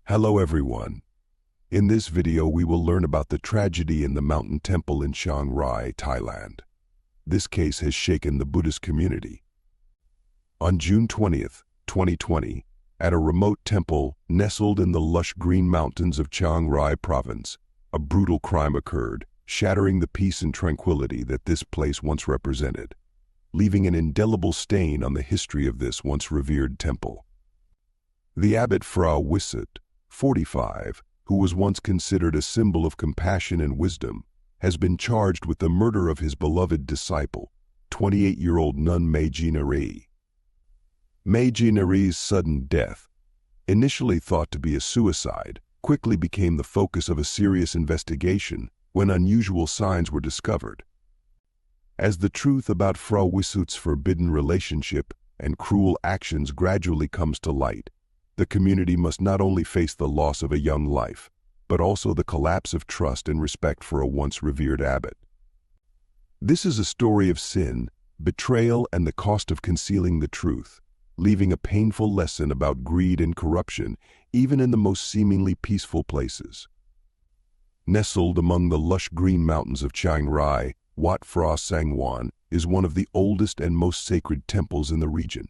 Hello everyone. In this video we will learn about the tragedy in the mountain temple in Chiang Rai, Thailand. This case has shaken the Buddhist community. On June 20th, 2020, at a remote temple nestled in the lush green mountains of Chiang Rai province, a brutal crime occurred, shattering the peace and tranquility that this place once represented, leaving an indelible stain on the history of this once revered temple. The abbot Frau Wisset, 45, who was once considered a symbol of compassion and wisdom, has been charged with the murder of his beloved disciple, 28-year-old nun Chiang Rai. Chiang Rai's sudden death, initially thought to be a suicide, quickly became the focus of a serious investigation when unusual signs were discovered. As the truth about Frau Wisset's forbidden relationship and cruel actions gradually comes to light, the community must not only face the loss of a young life, but also the collapse of trust and respect for a once revered abbot. This is a story of sin, betrayal, and the cost of concealing the truth, leaving a painful lesson about greed and corruption, even in the most seemingly peaceful places. Nestled among the lush green mountains of Chiang Rai, Wat Phra Sangwan is one of the oldest and most sacred temples in the region.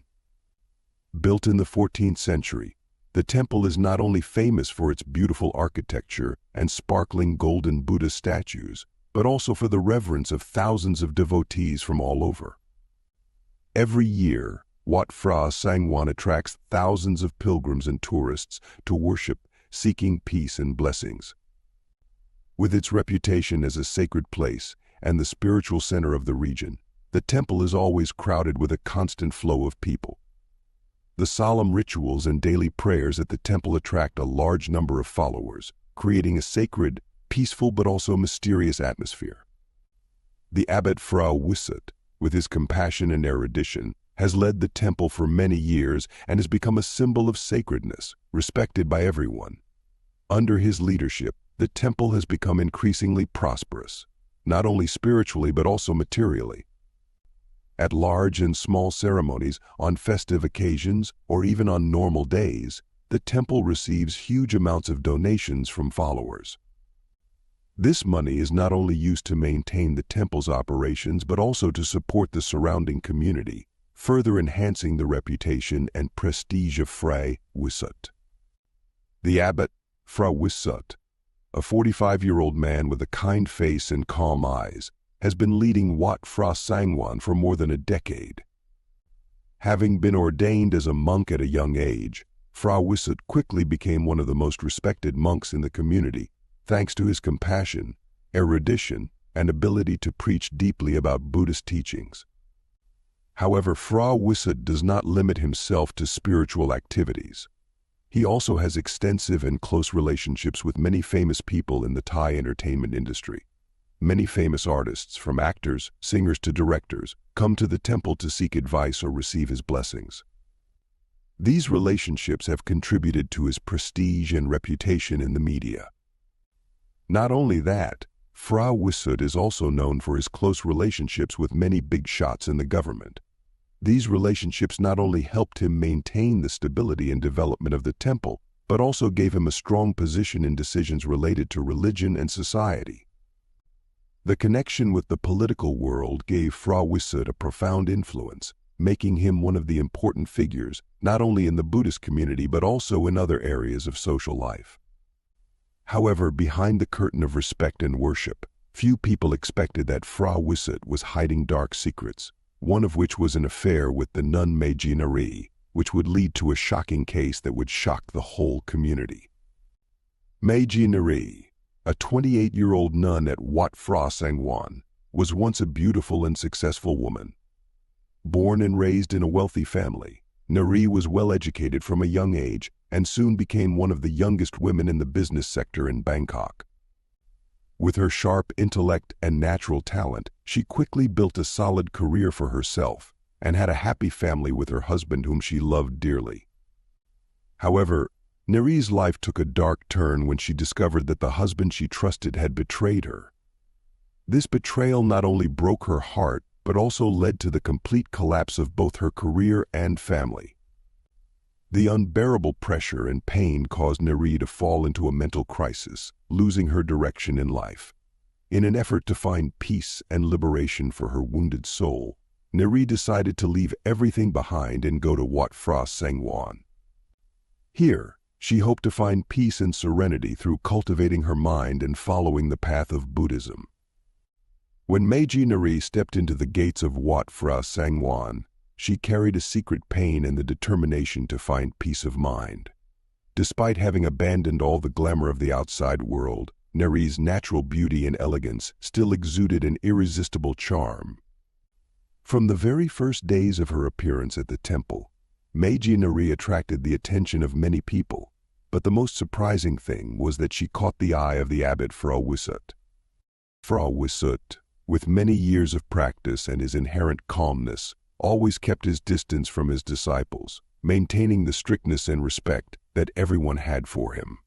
Built in the 14th century, the temple is not only famous for its beautiful architecture and sparkling golden Buddha statues, but also for the reverence of thousands of devotees from all over. Every year, Wat Phra Sangwan attracts thousands of pilgrims and tourists to worship, seeking peace and blessings. With its reputation as a sacred place and the spiritual center of the region, the temple is always crowded with a constant flow of people. The solemn rituals and daily prayers at the temple attract a large number of followers, creating a sacred, peaceful but also mysterious atmosphere. The abbot Frau Wisset, with his compassion and erudition, has led the temple for many years and has become a symbol of sacredness, respected by everyone. Under his leadership, the temple has become increasingly prosperous, not only spiritually but also materially. At large and small ceremonies, on festive occasions, or even on normal days, the temple receives huge amounts of donations from followers. This money is not only used to maintain the temple's operations but also to support the surrounding community, further enhancing the reputation and prestige of Frau Wisset. The abbot, Frau Wisset, a 45-year-old man with a kind face and calm eyes, has been leading Wat Phra Sangwan for more than a decade. Having been ordained as a monk at a young age, Frau Wisset quickly became one of the most respected monks in the community, thanks to his compassion, erudition, and ability to preach deeply about Buddhist teachings. However, Frau Wisset does not limit himself to spiritual activities. He also has extensive and close relationships with many famous people in the Thai entertainment industry. Many famous artists, from actors, singers to directors, come to the temple to seek advice or receive his blessings. These relationships have contributed to his prestige and reputation in the media. Not only that, Frau Wisset is also known for his close relationships with many big shots in the government. These relationships not only helped him maintain the stability and development of the temple, but also gave him a strong position in decisions related to religion and society. The connection with the political world gave Frau Wisset a profound influence, making him one of the important figures not only in the Buddhist community but also in other areas of social life. However, behind the curtain of respect and worship, few people expected that Frau Wisset was hiding dark secrets, one of which was an affair with the nun Chiang Rai, which would lead to a shocking case that would shock the whole community. Chiang Rai, a 28-year-old nun at Wat Phra Sangwan, was once a beautiful and successful woman. Born and raised in a wealthy family, Nari was well educated from a young age and soon became one of the youngest women in the business sector in Bangkok. With her sharp intellect and natural talent, she quickly built a solid career for herself and had a happy family with her husband whom she loved dearly. However, Nari's life took a dark turn when she discovered that the husband she trusted had betrayed her. This betrayal not only broke her heart, but also led to the complete collapse of both her career and family. The unbearable pressure and pain caused Neri to fall into a mental crisis, losing her direction in life. In an effort to find peace and liberation for her wounded soul, Neri decided to leave everything behind and go to Wat Phra Sangwan. Here, she hoped to find peace and serenity through cultivating her mind and following the path of Buddhism. When Meiji Neri stepped into the gates of Wat Phra Sangwan, she carried a secret pain and the determination to find peace of mind. Despite having abandoned all the glamour of the outside world, Neri's natural beauty and elegance still exuded an irresistible charm. From the very first days of her appearance at the temple, Meiji Neri attracted the attention of many people, but the most surprising thing was that she caught the eye of the abbot Phra Wisut. Phra Wisut, with many years of practice and his inherent calmness, always kept his distance from his disciples, maintaining the strictness and respect that everyone had for him.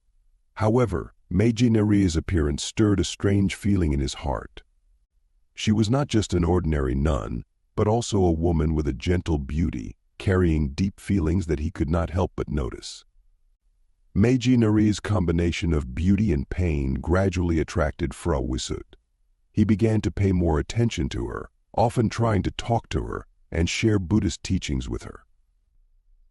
However, Meiji Neri's appearance stirred a strange feeling in his heart. She was not just an ordinary nun, but also a woman with a gentle beauty, carrying deep feelings that he could not help but notice. Meiji Neri's combination of beauty and pain gradually attracted Phra Wisut. He began to pay more attention to her, often trying to talk to her and share Buddhist teachings with her.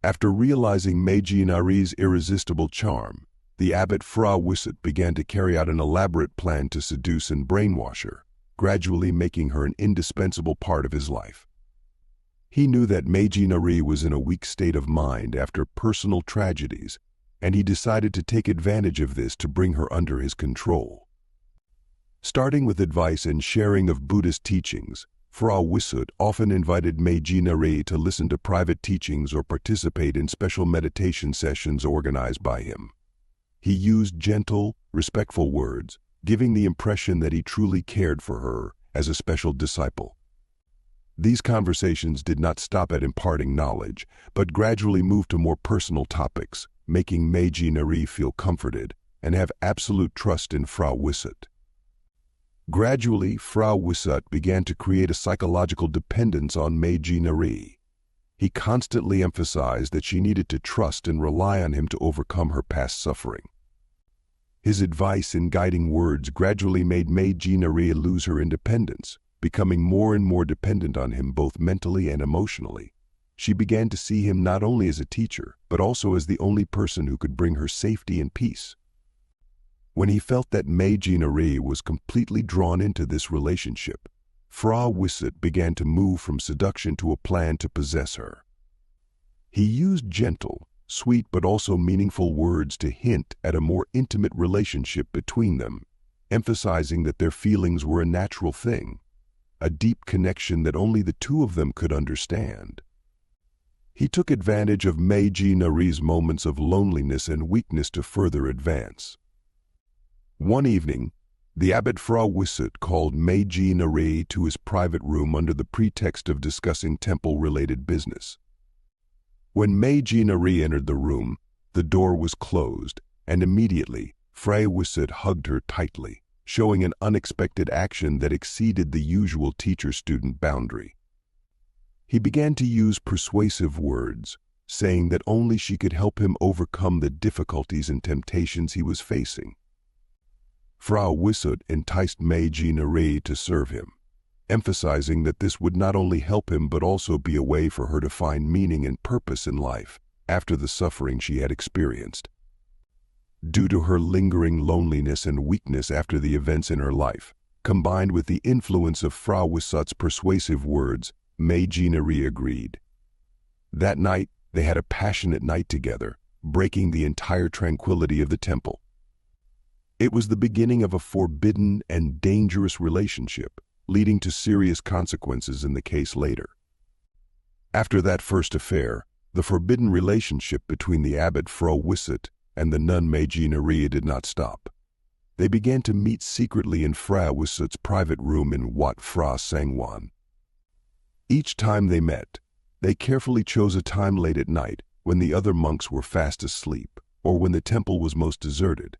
After realizing Meiji Neri's irresistible charm, the abbot Phra Wisut began to carry out an elaborate plan to seduce and brainwash her, gradually making her an indispensable part of his life. He knew that Meiji Neri was in a weak state of mind after personal tragedies, and he decided to take advantage of this to bring her under his control. Starting with advice and sharing of Buddhist teachings, Phra Wisut often invited Meiji Neri to listen to private teachings or participate in special meditation sessions organized by him. He used gentle, respectful words, giving the impression that he truly cared for her as a special disciple. These conversations did not stop at imparting knowledge, but gradually moved to more personal topics, making Meiji Neri feel comforted and have absolute trust in Phra Wisut. Gradually, Phra Wisut began to create a psychological dependence on Meiji Neri. He constantly emphasized that she needed to trust and rely on him to overcome her past suffering. His advice and guiding words gradually made Meiji Neri lose her independence, becoming more and more dependent on him both mentally and emotionally. She began to see him not only as a teacher, but also as the only person who could bring her safety and peace. When he felt that Meiji Neri was completely drawn into this relationship, Phra Wisut began to move from seduction to a plan to possess her. He used gentle, sweet but also meaningful words to hint at a more intimate relationship between them, emphasizing that their feelings were a natural thing, a deep connection that only the two of them could understand. He took advantage of Meiji Neri's moments of loneliness and weakness to further advance. One evening, the abbot Phra Wisut called Meiji Neri to his private room under the pretext of discussing temple-related business. When Meiji Neri entered the room, the door was closed, and immediately Phra Wisut hugged her tightly, showing an unexpected action that exceeded the usual teacher-student boundary. He began to use persuasive words, saying that only she could help him overcome the difficulties and temptations he was facing. Phra Wisut enticed Meiji Neri to serve him, emphasizing that this would not only help him but also be a way for her to find meaning and purpose in life after the suffering she had experienced. Due to her lingering loneliness and weakness after the events in her life, combined with the influence of Phra Wisut's persuasive words, Meiji Neri agreed. That night, they had a passionate night together, breaking the entire tranquility of the temple. It was the beginning of a forbidden and dangerous relationship, leading to serious consequences in the case later. After that first affair, the forbidden relationship between the abbot Phra Wisut and the nun Meiji Neri did not stop. They began to meet secretly in Phra Wisut's private room in Wat Phra Sangwan. Each time they met, they carefully chose a time late at night when the other monks were fast asleep or when the temple was most deserted.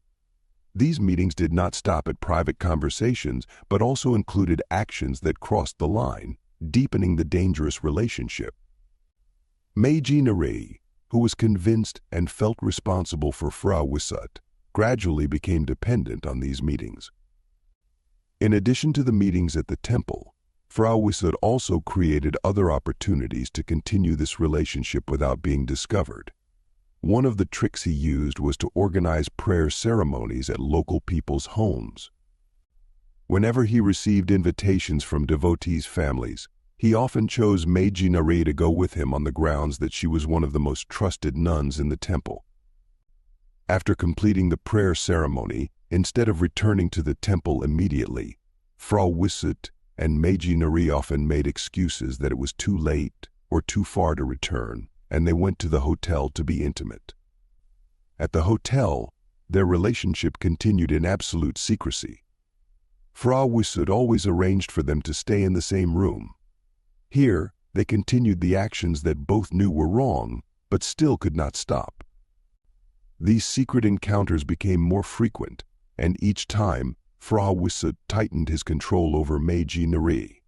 These meetings did not stop at private conversations, but also included actions that crossed the line, deepening the dangerous relationship. Meiji Neri, who was convinced and felt responsible for Frau Wisut, gradually became dependent on these meetings. In addition to the meetings at the temple, Frau Wisut also created other opportunities to continue this relationship without being discovered. One of the tricks he used was to organize prayer ceremonies at local people's homes. Whenever he received invitations from devotees' families, he often chose Meiji Nari to go with him on the grounds that she was one of the most trusted nuns in the temple. After completing the prayer ceremony, instead of returning to the temple immediately, Frau Wisut and Meiji Nari often made excuses that it was too late or too far to return, and they went to the hotel to be intimate. At the hotel, their relationship continued in absolute secrecy. Frau Wisut always arranged for them to stay in the same room. Here, they continued the actions that both knew were wrong, but still could not stop. These secret encounters became more frequent, and each time, Frau Wisut tightened his control over Meiji Nari.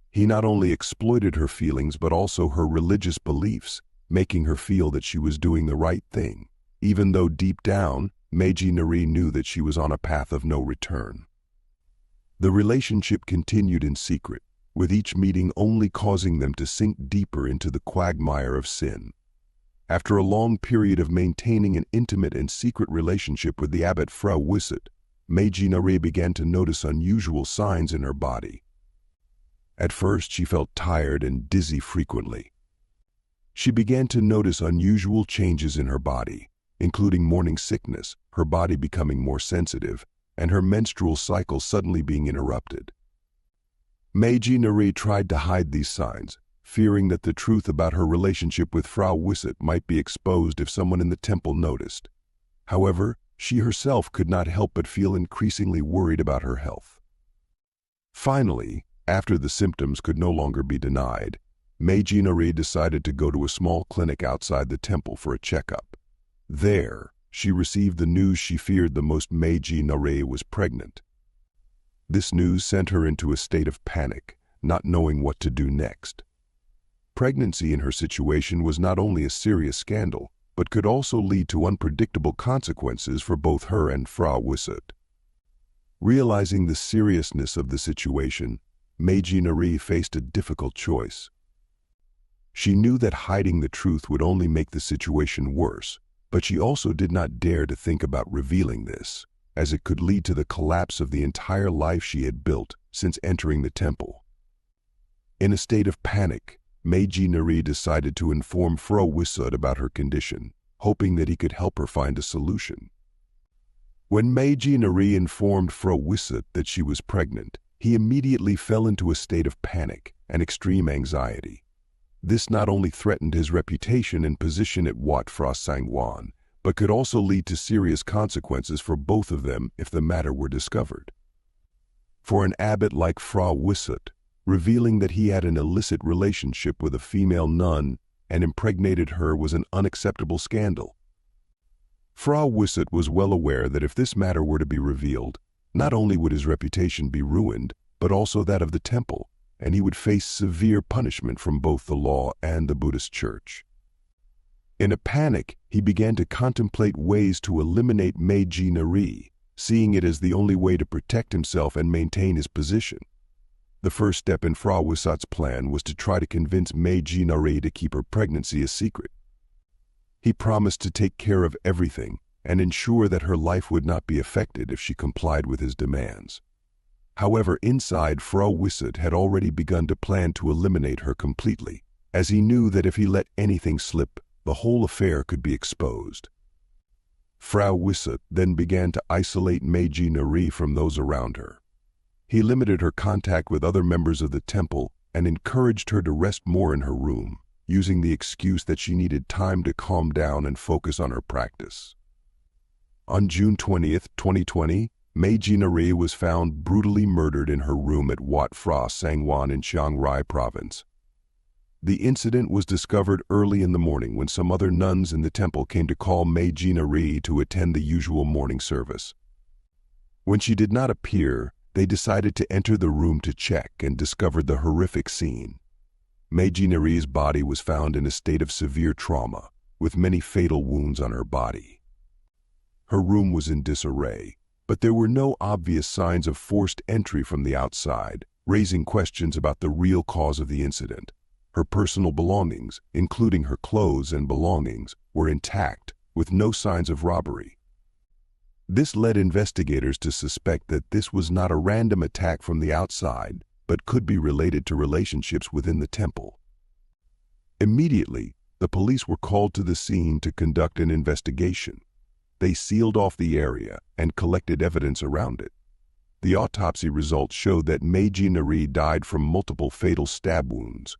He not only exploited her feelings but also her religious beliefs, making her feel that she was doing the right thing, even though deep down, Meiji Nari knew that she was on a path of no return. The relationship continued in secret, with each meeting only causing them to sink deeper into the quagmire of sin. After a long period of maintaining an intimate and secret relationship with the abbot Frau Wisut, Meiji Nari began to notice unusual signs in her body. At first, she felt tired and dizzy frequently. She began to notice unusual changes in her body, including morning sickness, her body becoming more sensitive, and her menstrual cycle suddenly being interrupted. Meiji Nari tried to hide these signs, fearing that the truth about her relationship with Frau Wisut might be exposed if someone in the temple noticed. However, she herself could not help but feel increasingly worried about her health. Finally, after the symptoms could no longer be denied, Meiji Nari decided to go to a small clinic outside the temple for a checkup. There, she received the news she feared the most. Meiji Nari was pregnant. This news sent her into a state of panic, not knowing what to do next. Pregnancy in her situation was not only a serious scandal, but could also lead to unpredictable consequences for both her and Frau Wisut. Realizing the seriousness of the situation, Meiji Nari faced a difficult choice. She knew that hiding the truth would only make the situation worse, but she also did not dare to think about revealing this, as it could lead to the collapse of the entire life she had built since entering the temple. In a state of panic, Meiji Nari decided to inform Frau Wisut about her condition, hoping that he could help her find a solution. When Meiji Nari informed Frau Wisut that she was pregnant, he immediately fell into a state of panic and extreme anxiety. This not only threatened his reputation and position at Wat Phra Sangwon, but could also lead to serious consequences for both of them if the matter were discovered. For an abbot like Frau Wisut, revealing that he had an illicit relationship with a female nun and impregnated her was an unacceptable scandal. Frau Wisut was well aware that if this matter were to be revealed, not only would his reputation be ruined, but also that of the temple, and he would face severe punishment from both the law and the Buddhist church. In a panic, he began to contemplate ways to eliminate Meiji Nari, seeing it as the only way to protect himself and maintain his position. The first step in Frau Wisut's plan was to try to convince Meiji Nari to keep her pregnancy a secret. He promised to take care of everything and ensure that her life would not be affected if she complied with his demands. However, inside, Frau Wisut had already begun to plan to eliminate her completely, as he knew that if he let anything slip, the whole affair could be exposed. Frau Wisut then began to isolate Meiji Nari from those around her. He limited her contact with other members of the temple and encouraged her to rest more in her room, using the excuse that she needed time to calm down and focus on her practice. On June 20th, 2020, Meiji Nari was found brutally murdered in her room at Wat Phra Sangwon in Chiang Rai province. The incident was discovered early in the morning when some other nuns in the temple came to call Meiji Nari to attend the usual morning service. When she did not appear, they decided to enter the room to check and discovered the horrific scene. Meiji Nari's body was found in a state of severe trauma, with many fatal wounds on her body. Her room was in disarray, but there were no obvious signs of forced entry from the outside, raising questions about the real cause of the incident. Her personal belongings, including her clothes and belongings, were intact, with no signs of robbery. This led investigators to suspect that this was not a random attack from the outside, but could be related to relationships within the temple. Immediately, the police were called to the scene to conduct an investigation. They sealed off the area and collected evidence around it. The autopsy results showed that Meiji Nari died from multiple fatal stab wounds.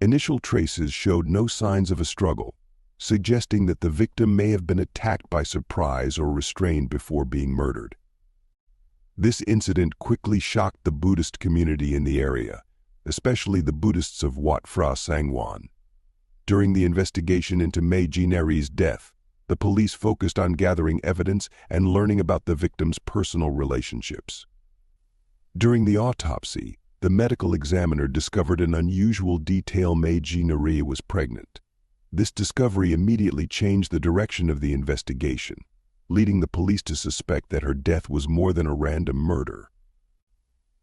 Initial traces showed no signs of a struggle, suggesting that the victim may have been attacked by surprise or restrained before being murdered. This incident quickly shocked the Buddhist community in the area, especially the Buddhists of Wat Phra Sangwon. During the investigation into Meiji Nari's death, the police focused on gathering evidence and learning about the victim's personal relationships. During the autopsy, the medical examiner discovered an unusual detail: Meiji Nari was pregnant. This discovery immediately changed the direction of the investigation, leading the police to suspect that her death was more than a random murder.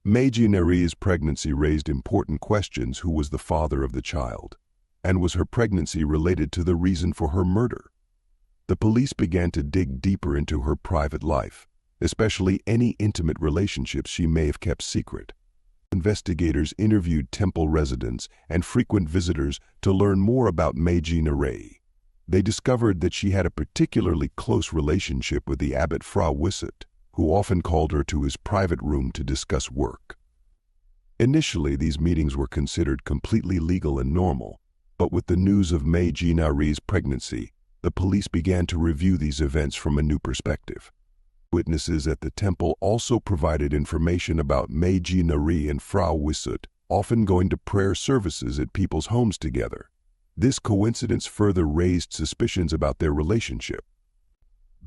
Meiji Nari's pregnancy raised important questions: who was the father of the child? And was her pregnancy related to the reason for her murder? The police began to dig deeper into her private life, especially any intimate relationships she may have kept secret. Investigators interviewed temple residents and frequent visitors to learn more about Meiji Nari. They discovered that she had a particularly close relationship with the abbot Fra Wisut, who often called her to his private room to discuss work. Initially, these meetings were considered completely legal and normal, but with the news of Meiji Nari's pregnancy, the police began to review these events from a new perspective. Witnesses at the temple also provided information about Meiji Nari and Fra Wisut, often going to prayer services at people's homes together. This coincidence further raised suspicions about their relationship.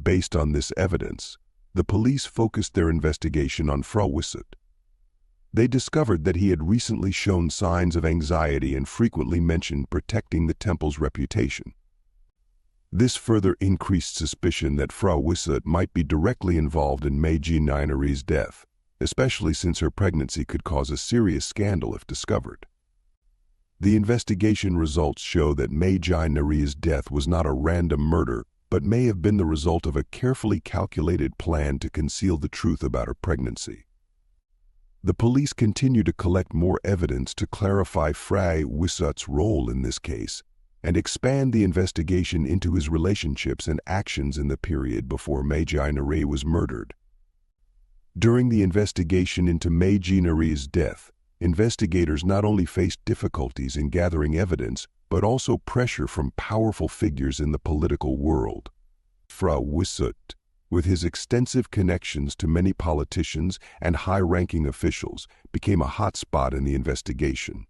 Based on this evidence, the police focused their investigation on Fra Wisut. They discovered that he had recently shown signs of anxiety and frequently mentioned protecting the temple's reputation. This further increased suspicion that Fra Wisut might be directly involved in Meiji Nari's death, especially since her pregnancy could cause a serious scandal if discovered. The investigation results show that Meiji Nari's death was not a random murder, but may have been the result of a carefully calculated plan to conceal the truth about her pregnancy. The police continue to collect more evidence to clarify Fra Wisut's role in this case, and expand the investigation into his relationships and actions in the period before Meiji Nari was murdered. During the investigation into Meiji Nari's death, investigators not only faced difficulties in gathering evidence, but also pressure from powerful figures in the political world. Fra Wisut, with his extensive connections to many politicians and high-ranking officials, became a hot spot in the investigation.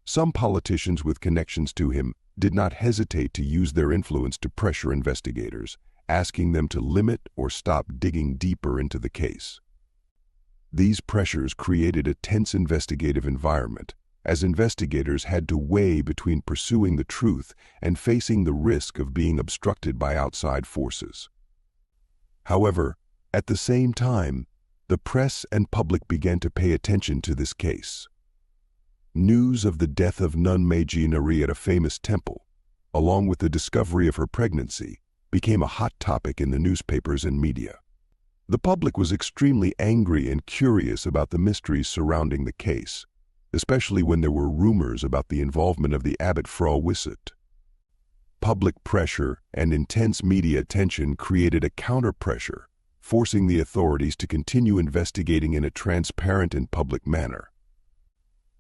Some politicians with connections to him did not hesitate to use their influence to pressure investigators, asking them to limit or stop digging deeper into the case. These pressures created a tense investigative environment, as investigators had to weigh between pursuing the truth and facing the risk of being obstructed by outside forces. However, at the same time, the press and public began to pay attention to this case. News of the death of nun Meiji Nari at a famous temple, along with the discovery of her pregnancy, became a hot topic in the newspapers and media. The public was extremely angry and curious about the mysteries surrounding the case, especially when there were rumors about the involvement of the abbot Fra Wisut. Public pressure and intense media attention created a counter-pressure, forcing the authorities to continue investigating in a transparent and public manner.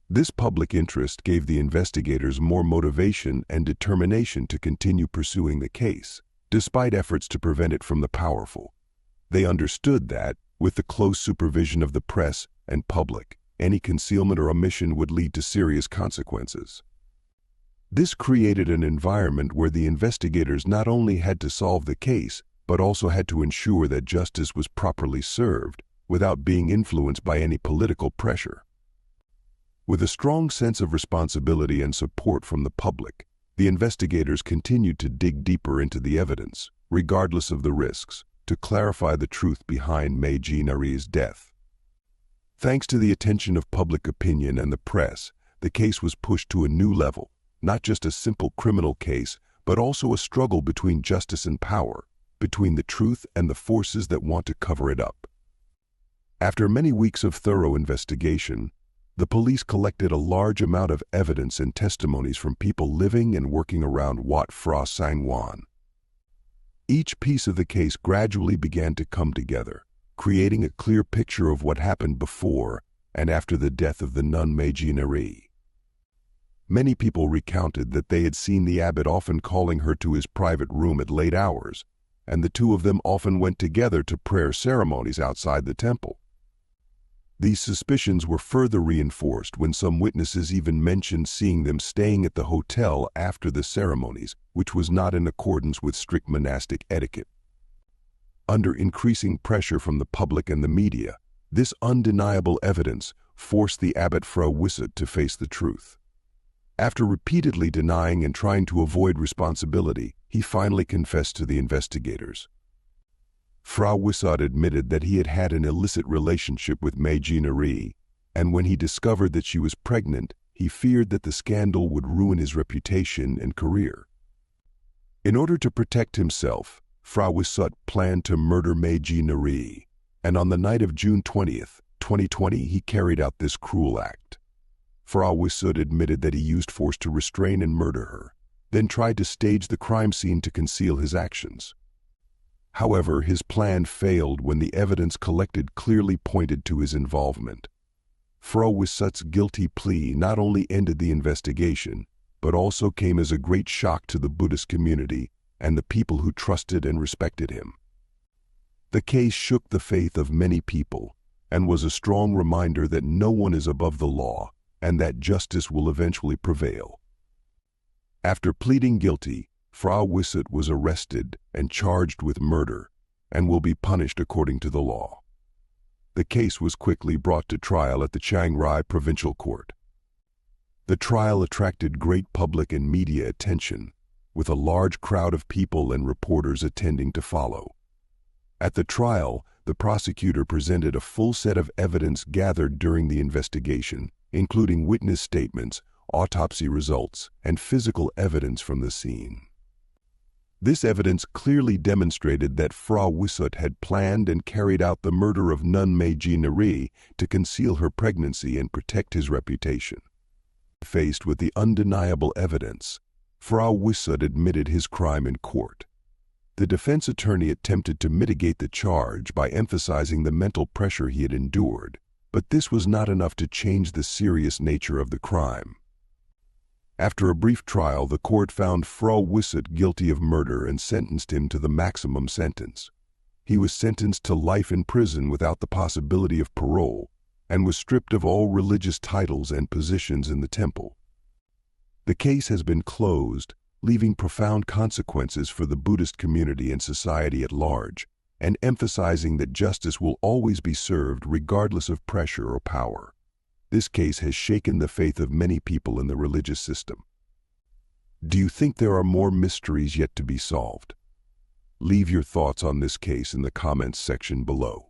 This public interest gave the investigators more motivation and determination to continue pursuing the case, despite efforts to prevent it from the powerful. They understood that, with the close supervision of the press and public, any concealment or omission would lead to serious consequences. This created an environment where the investigators not only had to solve the case, but also had to ensure that justice was properly served, without being influenced by any political pressure. With a strong sense of responsibility and support from the public, the investigators continued to dig deeper into the evidence, regardless of the risks, to clarify the truth behind Meiji Nari's death. Thanks to the attention of public opinion and the press, the case was pushed to a new level, not just a simple criminal case, but also a struggle between justice and power, between the truth and the forces that want to cover it up. After many weeks of thorough investigation, the police collected a large amount of evidence and testimonies from people living and working around Wat Phra Sangwan. Each piece of the case gradually began to come together, creating a clear picture of what happened before and after the death of the nun Meiji Nari. Many people recounted that they had seen the abbot often calling her to his private room at late hours, and the two of them often went together to prayer ceremonies outside the temple. These suspicions were further reinforced when some witnesses even mentioned seeing them staying at the hotel after the ceremonies, which was not in accordance with strict monastic etiquette. Under increasing pressure from the public and the media, this undeniable evidence forced the abbot Fra Wisut to face the truth. After repeatedly denying and trying to avoid responsibility, he finally confessed to the investigators. Fra Wisut admitted that he had had an illicit relationship with Meiji Nari, and when he discovered that she was pregnant, he feared that the scandal would ruin his reputation and career. In order to protect himself, Fra Wisut planned to murder Meiji Nari, and on the night of June 20th, 2020, he carried out this cruel act. Fra Wisut admitted that he used force to restrain and murder her, then tried to stage the crime scene to conceal his actions. However, his plan failed when the evidence collected clearly pointed to his involvement. Fra Wisut's guilty plea not only ended the investigation, but also came as a great shock to the Buddhist community and the people who trusted and respected him. The case shook the faith of many people and was a strong reminder that no one is above the law and that justice will eventually prevail. After pleading guilty, Fra Wisut was arrested and charged with murder and will be punished according to the law. The case was quickly brought to trial at the Chiang Rai Provincial Court. The trial attracted great public and media attention, with a large crowd of people and reporters attending to follow. At the trial, the prosecutor presented a full set of evidence gathered during the investigation, including witness statements, autopsy results, and physical evidence from the scene. This evidence clearly demonstrated that Fra Wisut had planned and carried out the murder of nun Meiji Nari to conceal her pregnancy and protect his reputation. Faced with the undeniable evidence, Fra Wisut admitted his crime in court. The defense attorney attempted to mitigate the charge by emphasizing the mental pressure he had endured, but this was not enough to change the serious nature of the crime. After a brief trial, the court found Fra Wisut guilty of murder and sentenced him to the maximum sentence. He was sentenced to life in prison without the possibility of parole and was stripped of all religious titles and positions in the temple. The case has been closed, leaving profound consequences for the Buddhist community and society at large, and emphasizing that justice will always be served regardless of pressure or power. This case has shaken the faith of many people in the religious system. Do you think there are more mysteries yet to be solved? Leave your thoughts on this case in the comments section below.